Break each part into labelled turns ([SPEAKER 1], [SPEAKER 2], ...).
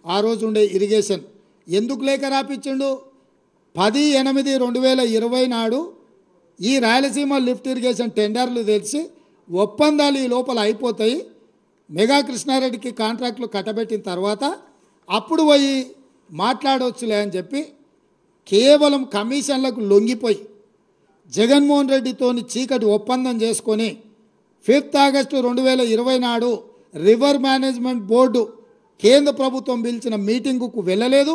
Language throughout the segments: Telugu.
[SPEAKER 1] ఆ రోజు ఉండే ఇరిగేషన్ ఎందుకు లేఖ రాపించిండు? 10/8/2020 నాడు ఈ రాయలసీమ లిఫ్ట్ ఇరిగేషన్ టెండర్లు తెలిసి ఒప్పందాలు ఈ లోపల అయిపోతాయి, మెగా కృష్ణారెడ్డికి కాంట్రాక్టులు కట్టబెట్టిన తర్వాత అప్పుడు పోయి మాట్లాడవచ్చులే అని చెప్పి కేవలం కమిషన్లకు లొంగిపోయి జగన్మోహన్ రెడ్డితోని చీకటి ఒప్పందం చేసుకొని 5 ఆగస్టు 2020 నాడు రివర్ మేనేజ్మెంట్ బోర్డు కేంద్ర ప్రభుత్వం పిలిచిన మీటింగుకు వెళ్ళలేదు.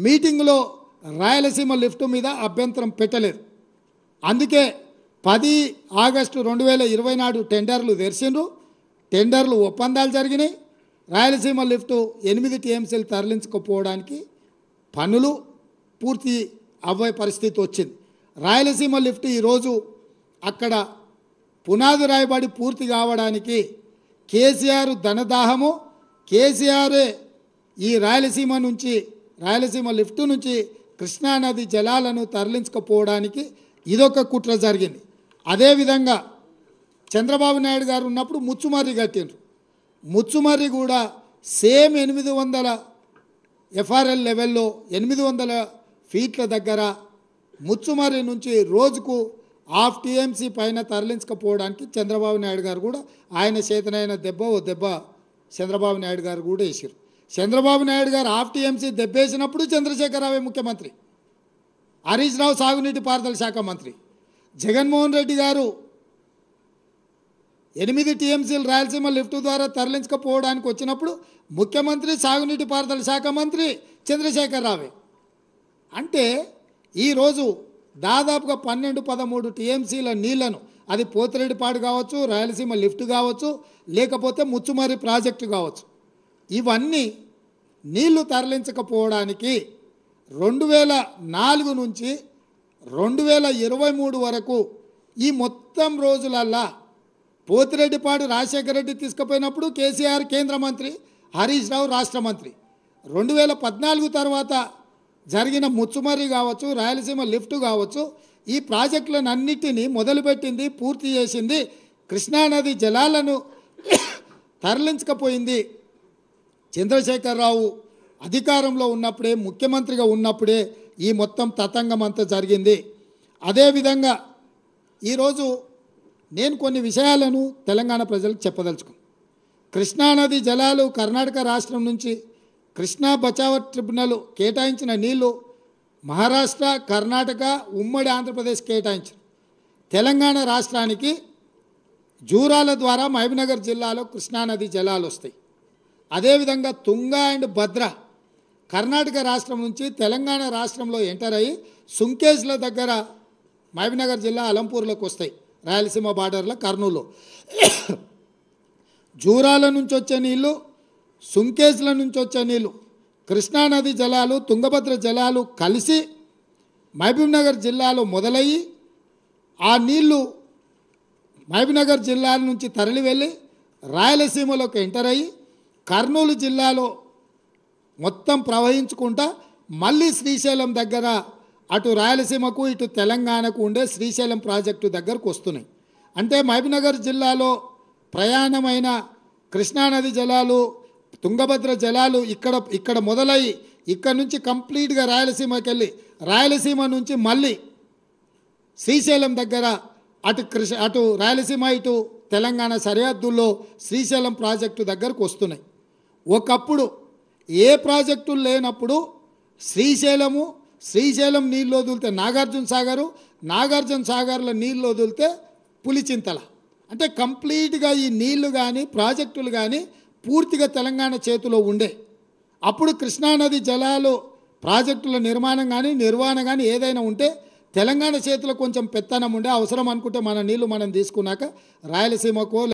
[SPEAKER 1] మీటింగ్లో రాయలసీమ లిఫ్ట్ మీద అభ్యంతరం పెట్టలేదు. అందుకే 10 ఆగస్టు 2020 నాడు టెండర్లు తెరిచిండ్రు, టెండర్లు ఒప్పందాలు జరిగినాయి. రాయలసీమ లిఫ్ట్ 8 టీఎంసీలు తరలించకపోవడానికి పనులు పూర్తి అవ్వే పరిస్థితి వచ్చింది. రాయలసీమ లిఫ్ట్ ఈరోజు అక్కడ పునాది రాయబడి పూర్తి కావడానికి కేసీఆర్ ధనదాహము, కేసీఆరే ఈ రాయలసీమ లిఫ్ట్ నుంచి కృష్ణానది జలాలను తరలించకపోవడానికి ఇదొక కుట్ర జరిగింది. అదేవిధంగా చంద్రబాబు నాయుడు గారు ఉన్నప్పుడు ముచ్చుమర్రి కట్టిండ్రు. ముచ్చుమర్రి కూడా సేమ్ 800 ఎఫ్ఆర్ఎల్ లెవెల్లో 800 ఫీట్ల దగ్గర ముచ్చుమర్రి నుంచి రోజుకు 1/2 టీఎంసీ పైన తరలించకపోవడానికి చంద్రబాబు నాయుడు గారు కూడా ఆయన చేతనైన దెబ్బ చంద్రబాబు నాయుడు గారు కూడా వేసారు. చంద్రబాబు నాయుడు గారు 1/2 టీఎంసీ దెబ్బేసినప్పుడు చంద్రశేఖరరావు ముఖ్యమంత్రి, హరీష్ రావు సాగునీటి పారుదల శాఖ మంత్రి, జగన్మోహన్ రెడ్డి గారు 8 టీఎంసీలు రాయలసీమ లిఫ్ట్ ద్వారా తరలించకపోవడానికి వచ్చినప్పుడు ముఖ్యమంత్రి, సాగునీటి పారుదల శాఖ మంత్రి చంద్రశేఖరరావే. అంటే ఈరోజు దాదాపుగా 12-13 టీఎంసీల నీళ్లను, అది పోతిరెడ్డిపాడు కావచ్చు, రాయలసీమ లిఫ్ట్ కావచ్చు, లేకపోతే ముచ్చుమర్రి ప్రాజెక్టు కావచ్చు, ఇవన్నీ నీళ్లు తరలించకపోవడానికి 2004 నుంచి 2023 వరకు ఈ మొత్తం రోజులల్లా పోతిరెడ్డిపాడు రాజశేఖర రెడ్డి తీసుకుపోయినప్పుడు కేసీఆర్ కేంద్ర మంత్రి, హరీష్ రావు రాష్ట్ర మంత్రి, 2014 తర్వాత జరిగిన ముచ్చుమర్రి కావచ్చు, రాయలసీమ లిఫ్ట్ కావచ్చు, ఈ ప్రాజెక్టులను అన్నిటినీ మొదలుపెట్టింది, పూర్తి చేసింది, కృష్ణానది జలాలను తరలించకపోయింది చంద్రశేఖరరావు అధికారంలో ఉన్నప్పుడే, ముఖ్యమంత్రిగా ఉన్నప్పుడే ఈ మొత్తం తతంగం అంతా జరిగింది. అదేవిధంగా ఈరోజు నేను కొన్ని విషయాలను తెలంగాణ ప్రజలకు చెప్పదలుచుకున్నాను. కృష్ణానది జలాలు కర్ణాటక రాష్ట్రం నుంచి కృష్ణా బచావ్ ట్రిబ్యునల్ కేటాయించిన నీళ్లు మహారాష్ట్ర, కర్ణాటక, ఉమ్మడి ఆంధ్రప్రదేశ్ కేటాయించారు. తెలంగాణ రాష్ట్రానికి జూరాల ద్వారా మహబూబ్నగర్ జిల్లాలో కృష్ణానది జలాలు వస్తాయి. అదేవిధంగా తుంగా అండ్ భద్ర కర్ణాటక రాష్ట్రం నుంచి తెలంగాణ రాష్ట్రంలో ఎంటర్ అయ్యి సుంకేజ్ల దగ్గర మహబూబ్నగర్ జిల్లా అలంపూర్లోకి వస్తాయి, రాయలసీమ బార్డర్లో కర్నూలు. జూరాల నుంచి వచ్చే నీళ్లు, సుంకేజ్ల నుంచి వచ్చే నీళ్లు, కృష్ణానది జలాలు, తుంగభద్ర జలాలు కలిసి మహబూబ్నగర్ జిల్లాలో మొదలయ్యి ఆ నీళ్లు మహబూబ్నగర్ జిల్లాల నుంచి తరలి వెళ్ళి రాయలసీమలోకి ఎంటర్ అయ్యి కర్నూలు జిల్లాలో మొత్తం ప్రవహించుకుంటా మళ్ళీ శ్రీశైలం దగ్గర అటు రాయలసీమకు ఇటు తెలంగాణకు ఉండే శ్రీశైలం ప్రాజెక్టు దగ్గరకు వస్తున్నాయి. అంటే మహబూబ్నగర్ జిల్లాలో ప్రయాణమైన కృష్ణానది జలాలు, తుంగభద్ర జలాలు ఇక్కడ మొదలయ్యి ఇక్కడ నుంచి కంప్లీట్గా రాయలసీమకి వెళ్ళి రాయలసీమ నుంచి మళ్ళీ శ్రీశైలం దగ్గర అటు రాయలసీమ ఇటు తెలంగాణ సరిహద్దుల్లో శ్రీశైలం ప్రాజెక్టు దగ్గరకు వస్తున్నాయి. ఒకప్పుడు ఏ ప్రాజెక్టులు లేనప్పుడు శ్రీశైలం నీళ్ళు వదిలితే నాగార్జున సాగర్లో నీళ్ళు వదిలితే పులిచింతల. అంటే కంప్లీట్గా ఈ నీళ్లు కానీ ప్రాజెక్టులు కానీ పూర్తిగా తెలంగాణ చేతిలో ఉండే. అప్పుడు కృష్ణానది జలాలు ప్రాజెక్టుల నిర్వహణ కానీ ఏదైనా ఉంటే తెలంగాణ చేతిలో కొంచెం పెత్తనం ఉండే. అవసరం అనుకుంటే మన నీళ్లు మనం తీసుకున్నాక రాయలసీమకో